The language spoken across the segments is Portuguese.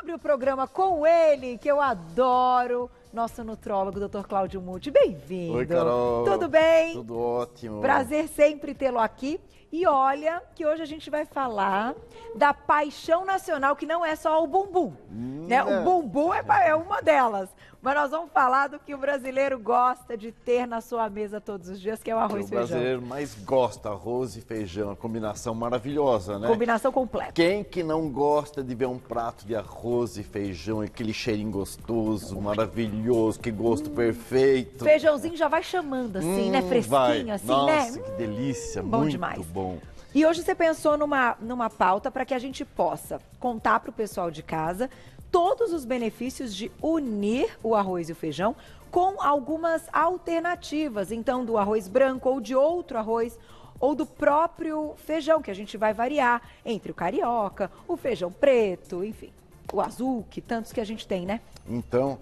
abrir o programa com ele, que eu adoro, nosso nutrólogo, Dr. Cláudio Muti. Bem-vindo. Oi, Carol. Tudo bem? Tudo ótimo. Prazer sempre tê-lo aqui. E olha que hoje a gente vai falar da paixão nacional, que não é só o bumbum, né? O bumbum é uma delas. Mas nós vamos falar do que o brasileiro gosta de ter na sua mesa todos os dias, que é o arroz e feijão. O brasileiro mais gosta, arroz e feijão, a combinação maravilhosa, né? Combinação completa. Quem que não gosta de ver um prato de arroz e feijão, aquele cheirinho gostoso, maravilhoso, que gosto perfeito. Feijãozinho já vai chamando assim, né? Fresquinho, vai. assim, Nossa, né? Nossa, que delícia, bom muito demais. bom. E hoje você pensou numa pauta para que a gente possa contar para o pessoal de casa todos os benefícios de unir o arroz e o feijão com algumas alternativas, então do arroz branco ou de outro arroz ou do próprio feijão, que a gente vai variar entre o carioca, o feijão preto, enfim, o azul, que tantos que a gente tem, né? Então,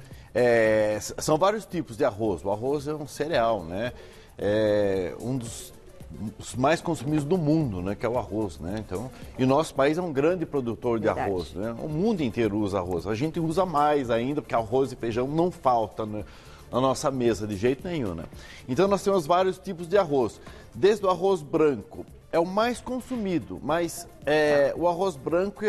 são vários tipos de arroz. O arroz é um cereal, né? É um dos mais consumidos do mundo, né, que é o arroz, né? Então, e o nosso país é um grande produtor de arroz, né? O mundo inteiro usa arroz. A gente usa mais ainda, porque arroz e feijão não falta, né, na nossa mesa de jeito nenhum, né? Então nós temos vários tipos de arroz. Desde o arroz branco, é o mais consumido, mas o arroz branco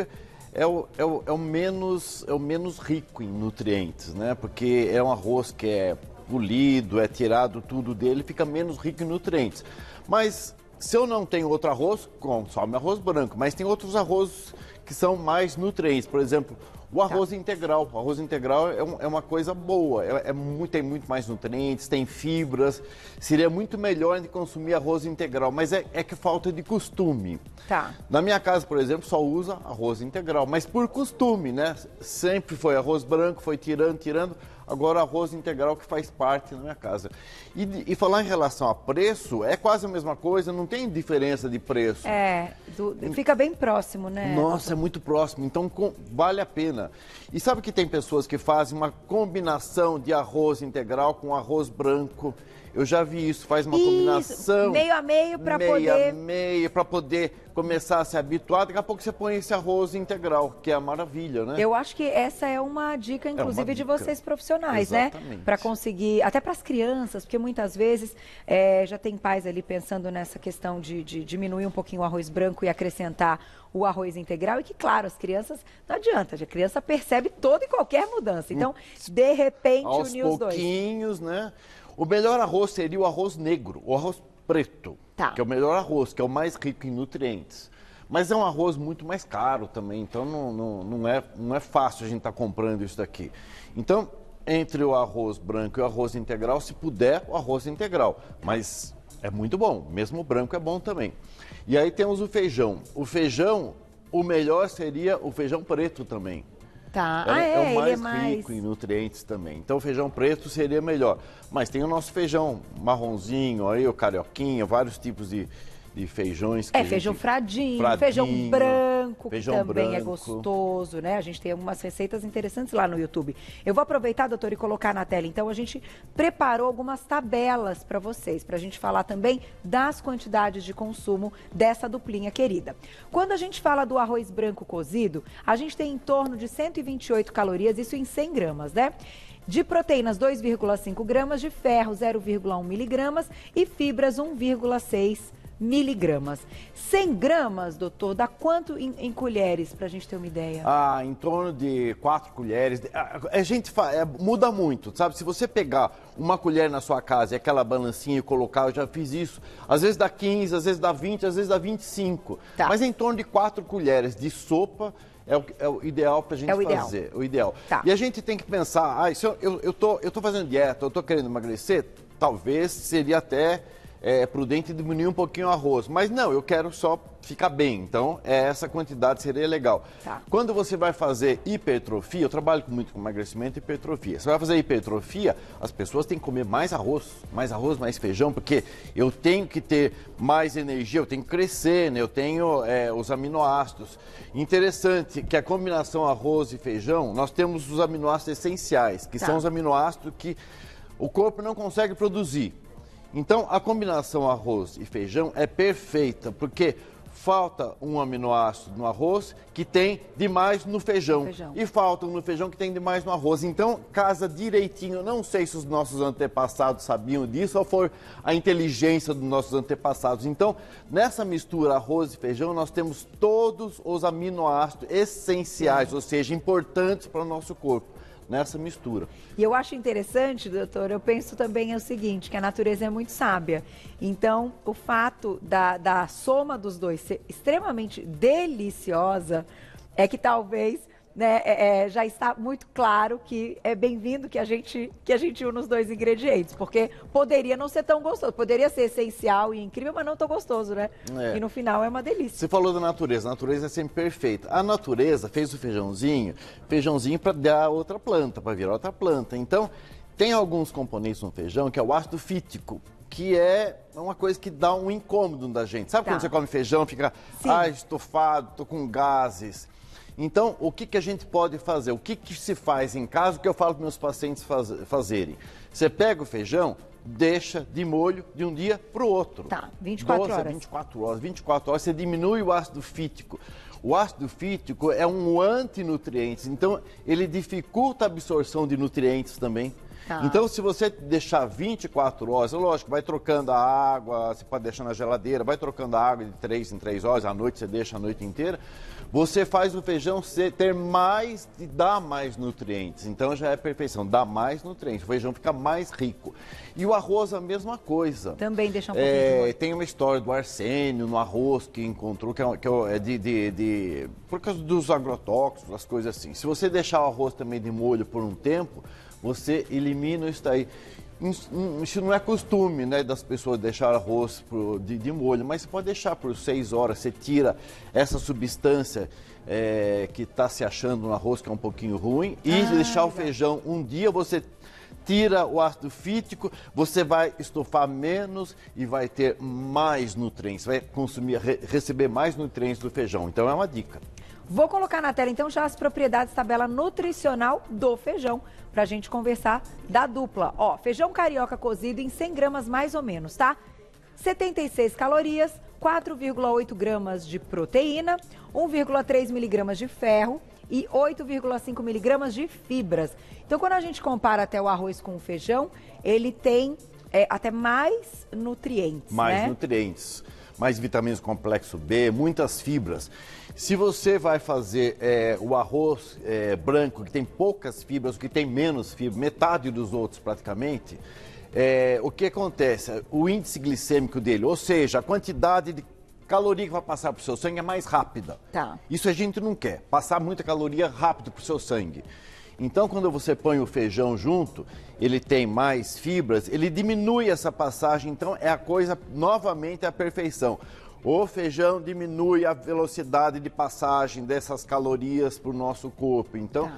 é o menos rico em nutrientes, né? Porque é um arroz que é polido, é tirado tudo dele, fica menos rico em nutrientes. Mas se eu não tenho outro arroz, consome arroz branco, mas tem outros arrozes que são mais nutrientes. Por exemplo, o arroz integral. O arroz integral é uma coisa boa, tem muito mais nutrientes, tem fibras. Seria muito melhor de consumir arroz integral, mas é que falta de costume. Tá. Na minha casa, por exemplo, só usa arroz integral, mas por costume, né? Sempre foi arroz branco, foi tirando. Agora arroz integral que faz parte da minha casa. E falar em relação a preço, é quase a mesma coisa, não tem diferença de preço. Fica bem próximo, né? Nossa, é muito próximo, então vale a pena. E sabe que tem pessoas que fazem uma combinação de arroz integral com arroz branco? Eu já vi isso, faz uma combinação. Meio a meio para poder... Meio a meio, para poder começar a se habituar. Daqui a pouco você põe esse arroz integral, que é a maravilha, né? Eu acho que essa é uma dica, inclusive, de vocês profissionais, exatamente, né? Para conseguir, até para as crianças, porque muitas vezes já tem pais ali pensando nessa questão de diminuir um pouquinho o arroz branco e acrescentar o arroz integral. E que, claro, as crianças, não adianta, a criança percebe toda e qualquer mudança. Então, de repente, unir os dois. Aos pouquinhos, né? O melhor arroz seria o arroz negro, o arroz preto, que é o melhor arroz, que é o mais rico em nutrientes. Mas é um arroz muito mais caro também, então não é fácil a gente estar comprando isso daqui. Então, entre o arroz branco e o arroz integral, se puder, o arroz integral. Mas é muito bom, mesmo o branco é bom também. E aí temos o feijão. O feijão, o melhor seria o feijão preto também. Tá. É o ele mais rico em nutrientes também. Então o feijão preto seria melhor. Mas tem o nosso feijão marronzinho, aí o carioquinha, vários tipos de feijões. Feijão fradinho, feijão branco, que também é gostoso, né? A gente tem algumas receitas interessantes lá no YouTube. Eu vou aproveitar, doutor, e colocar na tela. Então, a gente preparou algumas tabelas para vocês, para a gente falar também das quantidades de consumo dessa duplinha querida. Quando a gente fala do arroz branco cozido, a gente tem em torno de 128 calorias, isso em 100 gramas, né? De proteínas, 2,5 gramas, de ferro, 0,1 miligramas e fibras, 1,6 miligramas. 100 gramas, doutor, dá quanto em colheres, para a gente ter uma ideia? Em torno de 4 colheres. A gente muda muito, sabe? Se você pegar uma colher na sua casa e aquela balancinha e colocar, eu já fiz isso, às vezes dá 15, às vezes dá 20, às vezes dá 25. Tá. Mas em torno de 4 colheres de sopa é o ideal para a gente fazer. O ideal. Tá. E a gente tem que pensar, se eu tô fazendo dieta, eu tô querendo emagrecer, talvez seria até prudente diminuir um pouquinho o arroz. Mas não, eu quero só ficar bem. Então, essa quantidade seria legal. Tá. Quando você vai fazer hipertrofia, eu trabalho muito com emagrecimento e hipertrofia. Você vai fazer hipertrofia, as pessoas têm que comer mais arroz, mais feijão, porque eu tenho que ter mais energia, eu tenho que crescer, né? Eu tenho os aminoácidos. Interessante que a combinação arroz e feijão, nós temos os aminoácidos essenciais, que são os aminoácidos que o corpo não consegue produzir. Então, a combinação arroz e feijão é perfeita, porque falta um aminoácido no arroz que tem demais no feijão. E falta um no feijão que tem demais no arroz. Então, casa direitinho. Não sei se os nossos antepassados sabiam disso ou foi a inteligência dos nossos antepassados. Então, nessa mistura arroz e feijão, nós temos todos os aminoácidos essenciais, ou seja, importantes para o nosso corpo. Nessa mistura. E eu acho interessante, doutor, eu penso também o seguinte, que a natureza é muito sábia. Então, o fato da soma dos dois ser extremamente deliciosa é que talvez, né, já está muito claro que é bem-vindo que a gente une os dois ingredientes, porque poderia não ser tão gostoso, poderia ser essencial e incrível, mas não tão gostoso, né? E no final é uma delícia. Você falou da natureza, a natureza é sempre perfeita. A natureza fez o feijãozinho para dar outra planta, para virar outra planta. Então, tem alguns componentes no feijão que é o ácido fítico, que é uma coisa que dá um incômodo da gente. Sabe quando você come feijão, fica estufado, tô com gases. Então, o que a gente pode fazer? O que se faz em casa, o que eu falo para meus pacientes fazerem? Você pega o feijão, deixa de molho de um dia para o outro. Tá, 24 horas. 24 horas. 24 horas, você diminui o ácido fítico. O ácido fítico é um antinutriente, então ele dificulta a absorção de nutrientes também. Então, se você deixar 24 horas, lógico, vai trocando a água, você pode deixar na geladeira, vai trocando a água de 3 em 3 horas, à noite você deixa a noite inteira, você faz o feijão ter mais e dar mais nutrientes. Então, já é perfeição, dá mais nutrientes, o feijão fica mais rico. E o arroz, a mesma coisa. Também deixa um pouquinho Tem uma história do arsênio no arroz que encontrou, que é por causa dos agrotóxicos, as coisas assim. Se você deixar o arroz também de molho por um tempo, você elimina isso daí. Isso não é costume, né, das pessoas deixar arroz de molho, mas você pode deixar por 6 horas, você tira essa substância que está se achando no arroz, que é um pouquinho ruim, e deixar o feijão um dia, você tira o ácido fítico, você vai estufar menos e vai ter mais nutrientes, vai receber mais nutrientes do feijão. Então é uma dica. Vou colocar na tela, então, já as propriedades, tabela nutricional do feijão, pra gente conversar da dupla. Ó, feijão carioca cozido em 100 gramas mais ou menos, tá? 76 calorias, 4,8 gramas de proteína, 1,3 miligramas de ferro e 8,5 miligramas de fibras. Então, quando a gente compara até o arroz com o feijão, ele tem até mais nutrientes, Mais nutrientes, mais vitaminas do complexo B, muitas fibras. Se você vai fazer o arroz branco, que tem poucas fibras, que tem menos fibra, metade dos outros praticamente, o que acontece? O índice glicêmico dele, ou seja, a quantidade de caloria que vai passar para o seu sangue é mais rápida. Isso a gente não quer, passar muita caloria rápido para o seu sangue. Então, quando você põe o feijão junto, ele tem mais fibras, ele diminui essa passagem, então é a coisa, novamente, a perfeição. O feijão diminui a velocidade de passagem dessas calorias para o nosso corpo. Então,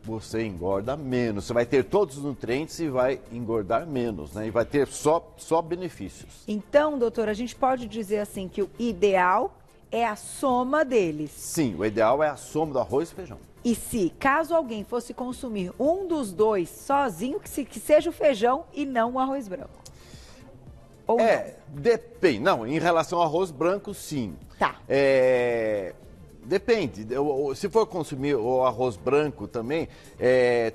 você engorda menos. Você vai ter todos os nutrientes e vai engordar menos, né? E vai ter só benefícios. Então, doutor, a gente pode dizer assim que o ideal é a soma deles. Sim, o ideal é a soma do arroz e feijão. E se, caso alguém fosse consumir um dos dois sozinho, que seja o feijão e não o arroz branco? Ou não? Depende. Não, em relação ao arroz branco, sim. Depende. Se for consumir o arroz branco também,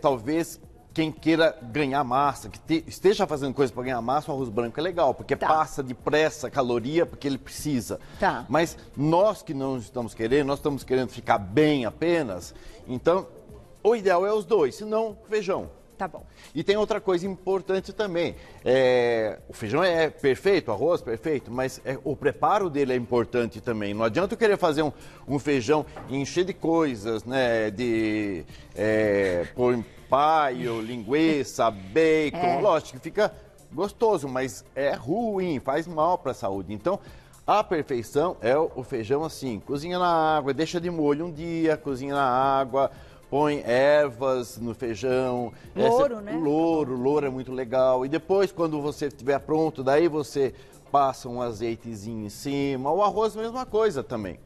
talvez quem queira ganhar massa, que esteja fazendo coisa para ganhar massa, o arroz branco é legal, porque passa depressa a caloria, porque ele precisa. Mas nós que não estamos querendo, nós estamos querendo ficar bem apenas, então o ideal é os dois, se não, feijão. Tá bom. E tem outra coisa importante também. O feijão é perfeito, o arroz perfeito, mas o preparo dele é importante também. Não adianta eu querer fazer um feijão e encher de coisas, né? De pôr paio, linguiça, bacon. Lógico que fica gostoso, mas é ruim, faz mal para a saúde. Então, a perfeição é o feijão assim, cozinha na água, deixa de molho um dia, cozinha na água, põe ervas no feijão. Louro, né? Louro é muito legal. E depois, quando você estiver pronto, daí você passa um azeitezinho em cima. O arroz, mesma coisa também.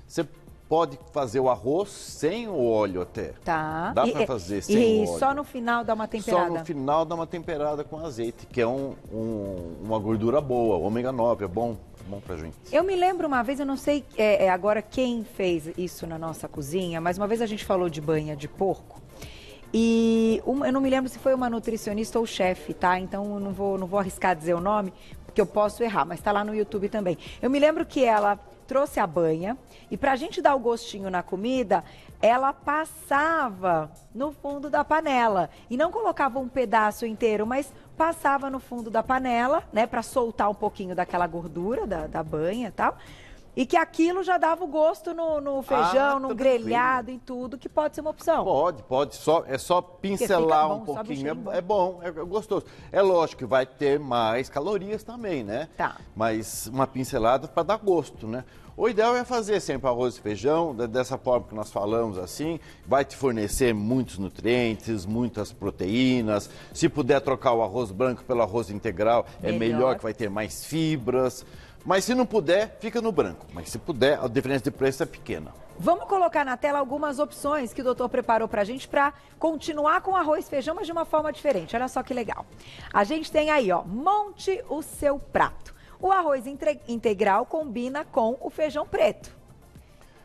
Você pode fazer o arroz sem o óleo até. Tá. Dá para fazer sem o óleo. E só no final dá uma temperada? Só no final dá uma temperada com azeite, que é uma gordura boa, ômega 9, é bom pra gente. Eu me lembro uma vez, eu não sei agora quem fez isso na nossa cozinha, mas uma vez a gente falou de banha de porco. E eu não me lembro se foi uma nutricionista ou chefe, tá? Então eu não vou arriscar dizer o nome, porque eu posso errar, mas tá lá no YouTube também. Eu me lembro que ela trouxe a banha e pra gente dar o gostinho na comida, ela passava no fundo da panela e não colocava um pedaço inteiro, mas passava no fundo da panela, né, pra soltar um pouquinho daquela gordura da banha e tal. E que aquilo já dava o gosto no feijão, no grelhado, em tudo, que pode ser uma opção. Pode. É só pincelar um pouquinho. É bom, é gostoso. É lógico que vai ter mais calorias também, né? Tá. Mas uma pincelada para dar gosto, né? O ideal é fazer sempre arroz e feijão, dessa forma que nós falamos assim, vai te fornecer muitos nutrientes, muitas proteínas. Se puder trocar o arroz branco pelo arroz integral, é melhor, que vai ter mais fibras. Mas se não puder, fica no branco. Mas se puder, a diferença de preço é pequena. Vamos colocar na tela algumas opções que o doutor preparou pra gente para continuar com arroz e feijão, mas de uma forma diferente. Olha só que legal. A gente tem aí, ó, monte o seu prato. O arroz integral combina com o feijão preto.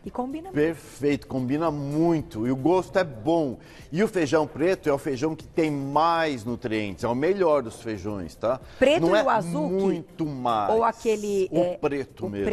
E combina muito. Perfeito, combina muito. E o gosto é bom. E o feijão preto é o feijão que tem mais nutrientes. É o melhor dos feijões, tá? Preto não e é o azul? Muito mais. Ou aquele... O preto mesmo.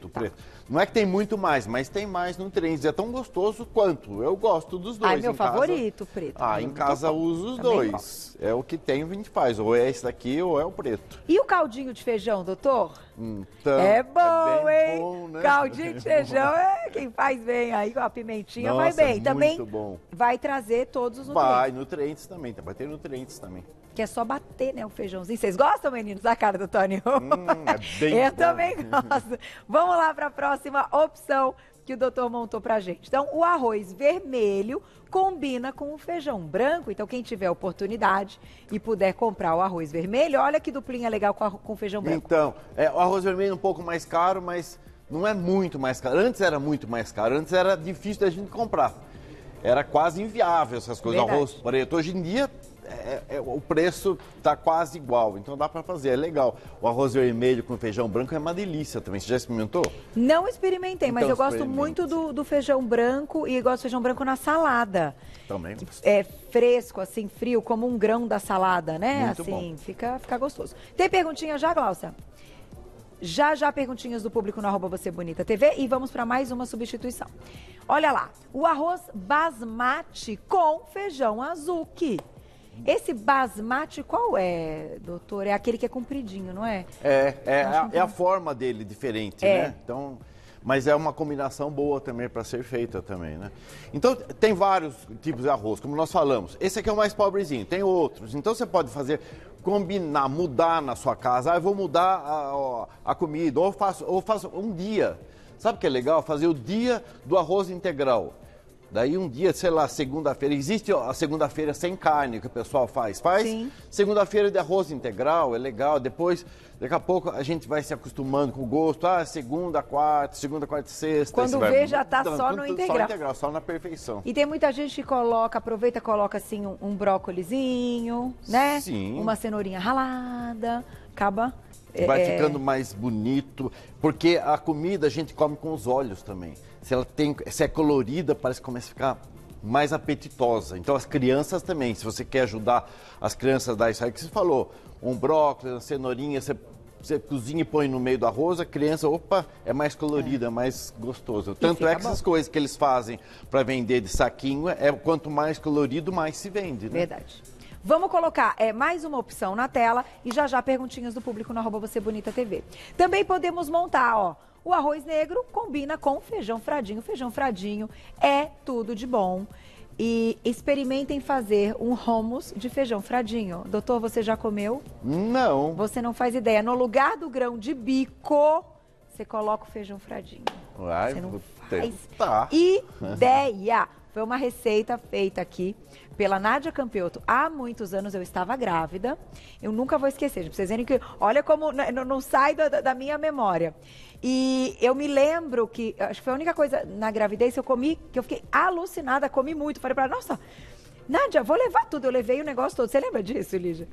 Preto. Não é que tem muito mais, mas tem mais nutrientes. É tão gostoso quanto. Eu gosto dos dois. Ai, meu favorito, preto. Em casa uso os dois. Gosto. É o que tem, a gente faz. Ou é esse daqui ou é o preto. E o caldinho de feijão, doutor? Então, é bom, hein? Bom, né? Caldinho de feijão quem faz bem aí com a pimentinha. Nossa, vai bem. Também muito bom. Vai trazer todos os nutrientes. Vai, nutrientes também. Vai ter nutrientes também. Que é só bater, né, o feijãozinho. Vocês gostam, meninos, da cara do Tony? É bem Eu bom. também gosto. Vamos lá para a próxima opção que o doutor montou pra gente. Então, o arroz vermelho combina com o feijão branco. Então, quem tiver oportunidade e puder comprar o arroz vermelho, olha que duplinha legal com o feijão branco. Então, o arroz vermelho é um pouco mais caro, mas não é muito mais caro. Antes era muito mais caro, antes era difícil da gente comprar. Era quase inviável essas coisas. O arroz preto. Hoje em dia, o preço está quase igual, então dá para fazer, é legal. O arroz vermelho com feijão branco é uma delícia também. Você já experimentou? Não experimentei, mas eu gosto muito do feijão branco e gosto do feijão branco na salada. Também. É fresco, assim, frio, como um grão da salada, né? Muito assim, bom. Fica gostoso. Tem perguntinha já, Glaucia? Já perguntinhas do público no @VocêBonitaTV e vamos para mais uma substituição. Olha lá, o arroz basmati com feijão azuki. Esse basmati qual é, doutor? É aquele que é compridinho, não é? É a forma dele diferente, né? Então, mas é uma combinação boa também para ser feita também, né? Então, tem vários tipos de arroz, como nós falamos. Esse aqui é o mais pobrezinho, tem outros. Então, você pode combinar, mudar na sua casa. Eu vou mudar a comida, ou faço um dia. Sabe o que é legal? Fazer o dia do arroz integral. Daí um dia, sei lá, segunda-feira, existe a segunda-feira sem carne que o pessoal faz. Sim. Segunda-feira de arroz integral, é legal. Depois, daqui a pouco, a gente vai se acostumando com o gosto. Segunda, quarta e sexta. Quando vê, já tá só no integral. Só integral, só na perfeição. E tem muita gente que aproveita, coloca assim um brócolizinho, né? Sim. Uma cenourinha ralada, acaba... Vai ficando mais bonito, porque a comida a gente come com os olhos também. Se é colorida, parece que começa a ficar mais apetitosa. Então as crianças também, se você quer ajudar as crianças a dar isso aí que você falou, um brócolis, uma cenourinha, você cozinha e põe no meio do arroz, a criança, é mais colorida, é mais gostoso. Tanto é que essas coisas que eles fazem para vender de saquinho, quanto mais colorido, mais se vende, né? Verdade. Vamos colocar mais uma opção na tela e já perguntinhas do público no @VocêBonitaTV. Também podemos montar, o arroz negro combina com feijão fradinho. Feijão fradinho é tudo de bom. E experimentem fazer um hummus de feijão fradinho. Doutor, você já comeu? Não. Você não faz ideia. No lugar do grão de bico, você coloca o feijão fradinho. Você não faz ideia. foi uma receita feita aqui pela Nádia Campioto. Há muitos anos eu estava grávida. Eu nunca vou esquecer, gente, pra vocês verem que, olha como não sai da minha memória. E eu me lembro que, acho que foi a única coisa na gravidez que eu comi, que eu fiquei alucinada, comi muito. Falei pra ela, nossa, Nádia, vou levar tudo. Eu levei o negócio todo. Você lembra disso, Lígia?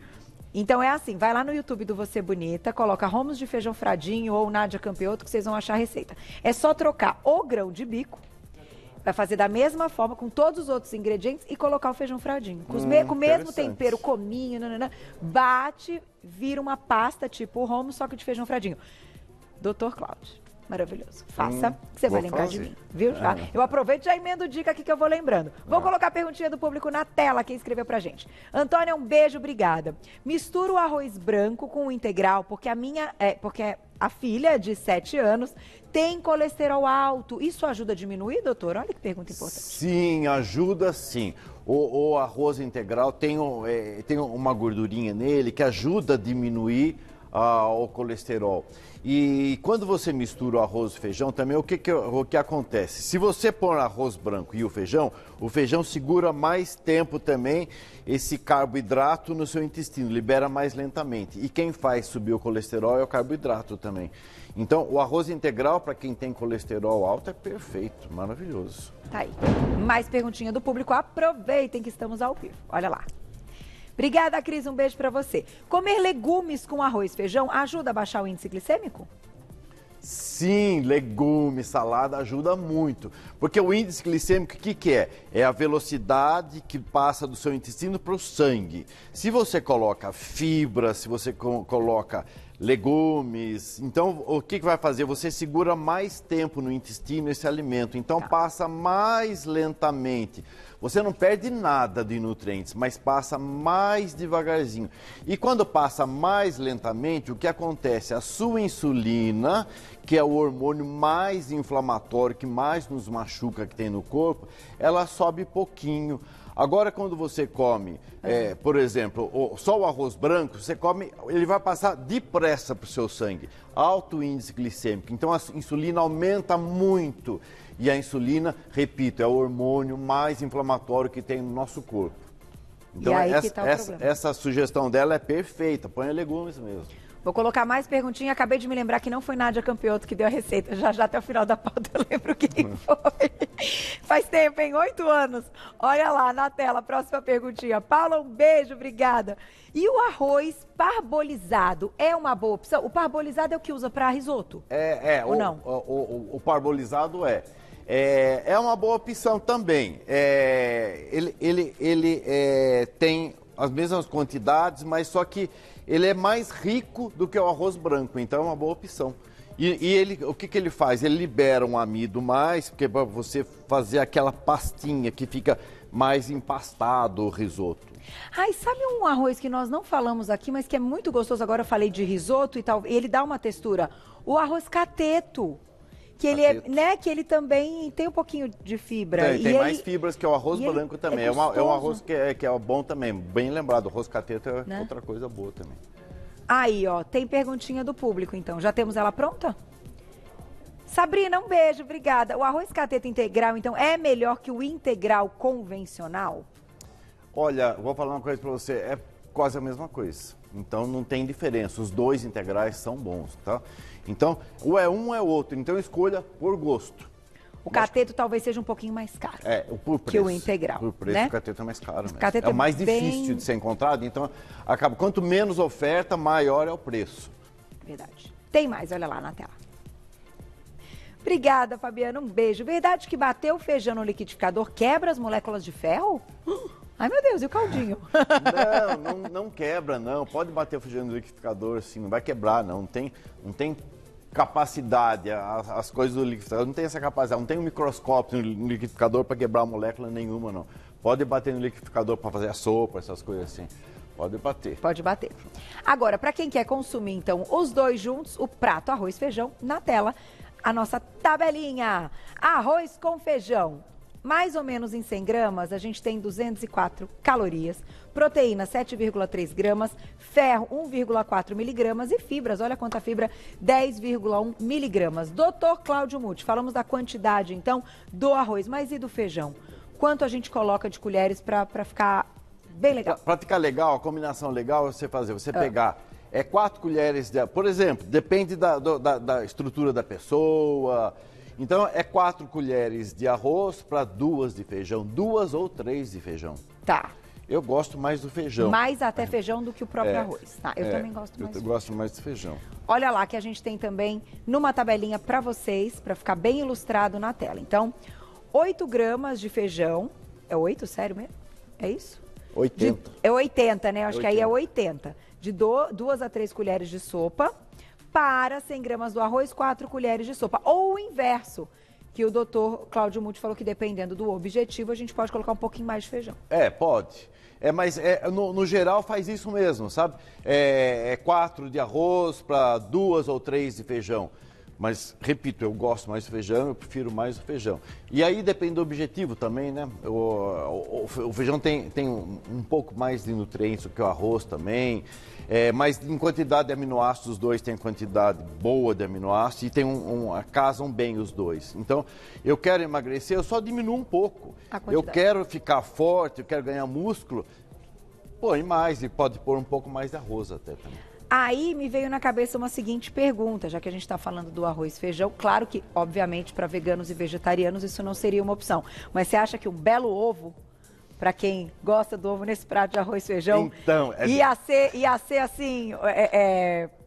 Então é assim, vai lá no YouTube do Você Bonita, coloca Romos de Feijão Fradinho ou Nádia Campioto que vocês vão achar a receita. É só trocar o grão de bico, vai fazer da mesma forma com todos os outros ingredientes e colocar o feijão fradinho. Com o mesmo tempero, cominho, bate, vira uma pasta tipo o Romo, só que de feijão fradinho. Dr. Cláudio. Maravilhoso. Faça, que você vai lembrar de mim, viu? Eu aproveito e já emendo dica aqui que eu vou lembrando. Vou colocar a perguntinha do público na tela, quem escreveu pra gente. Antônia, um beijo, obrigada. Misturo o arroz branco com o integral, porque a filha de 7 anos tem colesterol alto. Isso ajuda a diminuir, doutor? Olha que pergunta importante. Sim, ajuda sim. O arroz integral tem uma gordurinha nele que ajuda a diminuir o colesterol. E quando você mistura o arroz e o feijão, também o que acontece? Se você pôr arroz branco e o feijão segura mais tempo também esse carboidrato no seu intestino, libera mais lentamente. E quem faz subir o colesterol é o carboidrato também. Então, o arroz integral, para quem tem colesterol alto, é perfeito, maravilhoso. Tá aí. Mais perguntinha do público. Aproveitem que estamos ao vivo. Olha lá. Obrigada, Cris. Um beijo para você. Comer legumes com arroz e feijão ajuda a baixar o índice glicêmico? Sim, legumes, salada ajuda muito. Porque o índice glicêmico, o que é? É a velocidade que passa do seu intestino para o sangue. Se você coloca fibra, se você coloca legumes, então o que vai fazer? Você segura mais tempo no intestino esse alimento, então passa mais lentamente. Você não perde nada de nutrientes, mas passa mais devagarzinho. E quando passa mais lentamente, o que acontece? A sua insulina, que é o hormônio mais inflamatório, que mais nos machuca que tem no corpo, ela sobe pouquinho. Agora, quando você come, por exemplo, só o arroz branco, você come, ele vai passar depressa para o seu sangue. Alto índice glicêmico. Então, a insulina aumenta muito. E a insulina, repito, é o hormônio mais inflamatório que tem no nosso corpo. Então, essa sugestão dela é perfeita. Põe legumes mesmo. Vou colocar mais perguntinha. Acabei de me lembrar que não foi Nádia Campioto que deu a receita. Já até o final da pauta eu lembro quem foi. Faz tempo, hein? 8 anos. Olha lá na tela, próxima perguntinha. Paula, um beijo, obrigada. E o arroz parbolizado é uma boa opção? O parbolizado é o que usa para risoto? Ou não? O parbolizado é uma boa opção também. Ele tem as mesmas quantidades, mas só que ele é mais rico do que o arroz branco, então é uma boa opção. E o que ele faz? Ele libera um amido mais, porque para você fazer aquela pastinha que fica mais empastado o risoto. Ai, sabe um arroz que nós não falamos aqui, mas que é muito gostoso? Agora eu falei de risoto e tal, e ele dá uma textura. O arroz cateto. Que ele que ele também tem um pouquinho de fibra. Tem mais fibras que o arroz branco também. É um arroz que é bom também. Bem lembrado, o arroz cateto é outra coisa boa também. Aí, ó, tem perguntinha do público, então. Já temos ela pronta? Sabrina, um beijo, obrigada. O arroz cateto integral, então, é melhor que o integral convencional? Olha, vou falar uma coisa pra você. É quase a mesma coisa. Então, não tem diferença. Os dois integrais são bons, tá? Então, ou é um ou é outro. Então, escolha por gosto. O cateto talvez seja um pouquinho mais caro por preço, que o integral. Por preço, né? O cateto é mais caro mesmo. É o mais difícil de ser encontrado, então quanto menos oferta, maior é o preço. Verdade. Tem mais, olha lá na tela. Obrigada, Fabiana, um beijo. Verdade que bater o feijão no liquidificador quebra as moléculas de ferro? Ai, meu Deus, e o caldinho? Não quebra, não. Pode bater o feijão no liquidificador, sim, não vai quebrar, não. Não tem capacidade, as coisas do liquidificador não tem essa capacidade, não tem um microscópio no liquidificador para quebrar molécula nenhuma, não. Pode bater no liquidificador para fazer a sopa, essas coisas assim. Pode bater. Pode bater. Agora, para quem quer consumir, então, os dois juntos, o prato arroz e feijão, na tela, a nossa tabelinha. Arroz com feijão. Mais ou menos em 100 gramas, a gente tem 204 calorias, proteína 7,3 gramas, ferro 1,4 miligramas e fibras, olha quanta fibra, 10,1 miligramas. Doutor Cláudio Muti, falamos da quantidade, então, do arroz, mas e do feijão? quanto a gente coloca de colheres para ficar bem legal? Para ficar legal, a combinação legal é você pegar 4 colheres, por exemplo, depende da estrutura da pessoa. Então, 4 colheres de arroz para 2 de feijão, 2 ou 3 de feijão. Tá. Eu gosto mais do feijão. Mais até feijão do que o próprio arroz. Tá, eu também gosto mais. Eu gosto mais do feijão. Olha lá que a gente tem também numa tabelinha para vocês, para ficar bem ilustrado na tela. Então, 8 gramas de feijão. É 8? Sério mesmo? É isso? 80. É 80, né? Acho que aí é 80. De 2 a 3 colheres de sopa. Para 100 gramas do arroz, 4 colheres de sopa. Ou o inverso, que o doutor Cláudio Muti falou que dependendo do objetivo, a gente pode colocar um pouquinho mais de feijão. Pode. Mas no geral faz isso mesmo, sabe? 4 de arroz para 2 ou 3 de feijão. Mas, repito, eu gosto mais do feijão, eu prefiro mais o feijão. E aí depende do objetivo também, né? O feijão tem um pouco mais de nutrientes do que o arroz também. Mas em quantidade de aminoácidos, os dois têm quantidade boa de aminoácidos e casam bem os dois. Então, eu quero emagrecer, eu só diminuo um pouco. Eu quero ficar forte, eu quero ganhar músculo, põe mais e pode pôr um pouco mais de arroz até também. Aí me veio na cabeça uma seguinte pergunta, já que a gente está falando do arroz e feijão. Claro que, obviamente, para veganos e vegetarianos isso não seria uma opção. Mas você acha que um belo ovo, para quem gosta do ovo nesse prato de arroz e feijão, então, ia ser assim,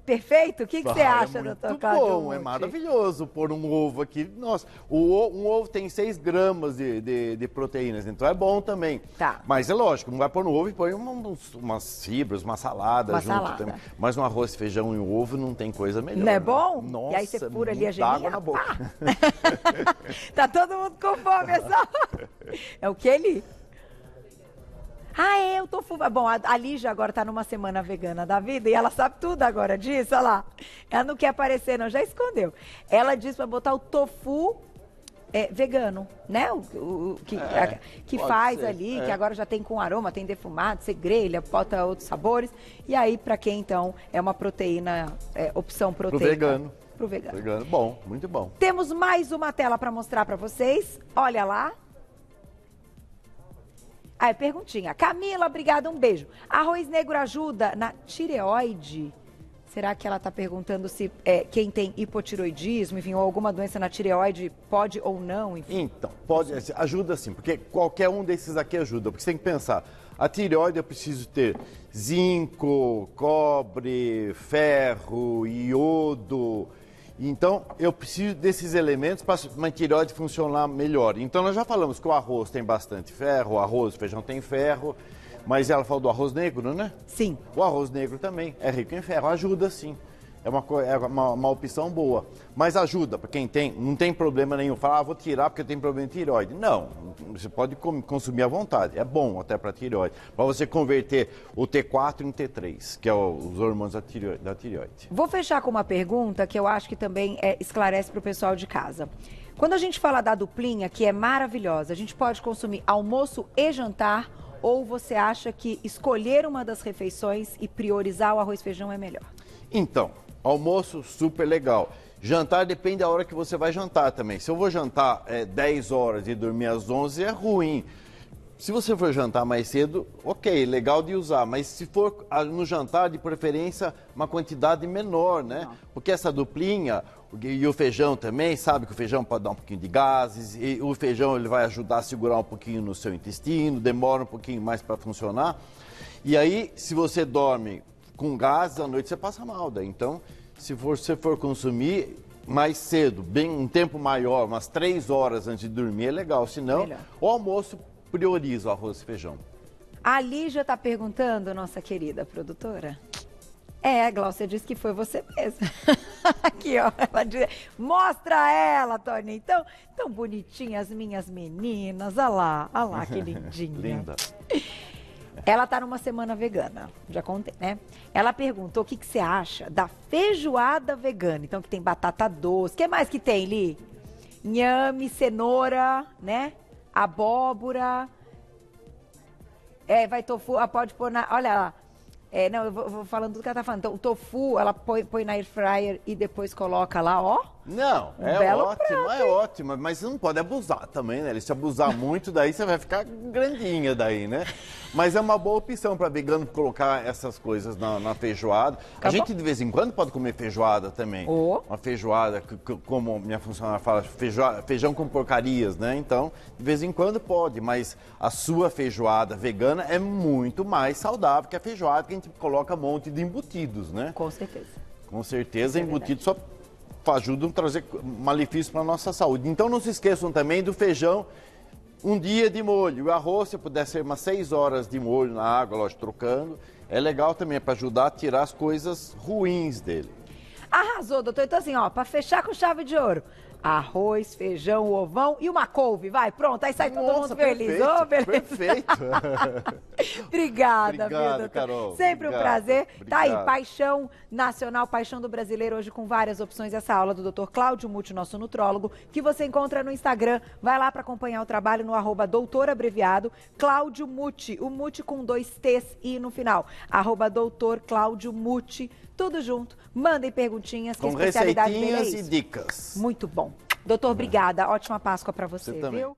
perfeito? O que você acha, doutor Cláudio? Bom, é maravilhoso pôr um ovo aqui. Nossa, um ovo tem 6 gramas de proteínas, então é bom também. Tá. Mas é lógico, não vai pôr no ovo e põe umas fibras, uma salada junto também. Mas um arroz, feijão e um ovo não tem coisa melhor. Não é bom? Nossa, e aí você fura ali a geminha. Água na boca. Tá todo mundo com fome, é o que ele... eu tô fumando. Bom, a Lígia agora tá numa semana vegana da vida e ela sabe tudo agora disso, olha lá. Ela não quer aparecer, não, já escondeu. Ela disse pra botar o tofu vegano, né? Que faz ser, ali, que agora já tem com aroma, tem defumado, você grelha, bota outros sabores. E aí, pra quem então é uma proteína, opção proteica. Pro vegano. Bom, muito bom. Temos mais uma tela pra mostrar pra vocês. Olha lá. Perguntinha. Camila, obrigada, um beijo. Arroz negro ajuda na tireoide? Será que ela está perguntando se quem tem hipotiroidismo, enfim, ou alguma doença na tireoide pode ou não? Enfim. Então, pode, ajuda sim, porque qualquer um desses aqui ajuda. Porque você tem que pensar, a tireoide eu preciso ter zinco, cobre, ferro, iodo. Então, eu preciso desses elementos para uma tireoide funcionar melhor. Então, nós já falamos que o arroz tem bastante ferro, o arroz, o feijão tem ferro, mas ela falou do arroz negro, né? Sim. O arroz negro também é rico em ferro, ajuda sim. É uma opção boa. Mas ajuda, para quem não tem problema nenhum. Fala, vou tirar porque tem problema de tireoide. Não, você pode consumir à vontade. É bom até para tireoide. Para você converter o T4 em T3, que é os hormônios da tireoide. Vou fechar com uma pergunta que eu acho que também esclarece para o pessoal de casa. Quando a gente fala da duplinha, que é maravilhosa, a gente pode consumir almoço e jantar, ou você acha que escolher uma das refeições e priorizar o arroz e feijão é melhor? Então, almoço super legal. Jantar depende da hora que você vai jantar também. Se eu vou jantar 10 horas e dormir às 11 é ruim. Se você for jantar mais cedo, ok, legal de usar. Mas se for no jantar, de preferência, uma quantidade menor, né? Não. Porque essa duplinha e o feijão também, sabe que o feijão pode dar um pouquinho de gases. E o feijão ele vai ajudar a segurar um pouquinho no seu intestino, demora um pouquinho mais para funcionar. E aí, se você dorme com gases, à noite você passa mal. Daí. Então, se você for consumir mais cedo, bem um tempo maior, umas 3 horas antes de dormir, é legal. Se não, o almoço prioriza o arroz e feijão. A Lígia está perguntando, nossa querida produtora. A Glaucia disse que foi você mesma. Aqui, ó. Ela diz, mostra ela, Tony. Tão bonitinhas as minhas meninas. Olha lá, que lindinha. Linda. Ela está numa semana vegana, já contei, né? Ela perguntou o que você acha da feijoada vegana. Então, que tem batata doce. O que mais que tem, Li? Inhame, cenoura, né? Abóbora. Vai tofu, pode pôr na... Olha lá. Não, eu vou falando do que ela tá falando. Então, o tofu, ela põe na air fryer e depois coloca lá, ó. Não, é ótimo, mas você não pode abusar também, né? Se abusar muito, daí você vai ficar grandinha daí, né? Mas é uma boa opção para vegano colocar essas coisas na feijoada. A gente de vez em quando pode comer feijoada também. Uma feijoada, como minha funcionária fala, feijão com porcarias, né? Então, de vez em quando pode, mas a sua feijoada vegana é muito mais saudável que a feijoada que a gente coloca um monte de embutidos, né? Com certeza. Com certeza, embutido só ajudam a trazer malefícios para a nossa saúde. Então não se esqueçam também do feijão, um dia de molho. O arroz, se puder ser umas 6 horas de molho na água, lógico, trocando. É legal também para ajudar a tirar as coisas ruins dele. Arrasou, doutor. Então assim, ó, para fechar com chave de ouro. Arroz, feijão, ovão e uma couve, vai, pronto, aí sai todo mundo feliz. Perfeito. Obrigada, viu, doutor? Carol. Sempre um prazer. Obrigado. Tá aí, paixão nacional, paixão do brasileiro, hoje com várias opções. Essa aula do Dr. Cláudio Muti, nosso nutrólogo, que você encontra no Instagram. Vai lá para acompanhar o trabalho no @doutor abreviado, Cláudio Muti, o Muti com 2 T's e no final. @doutor Cláudio Muti, tudo junto. Mandem perguntinhas, que a especialidade dele é isso. E dicas. Muito bom. Doutor, obrigada. Ótima Páscoa para você, viu?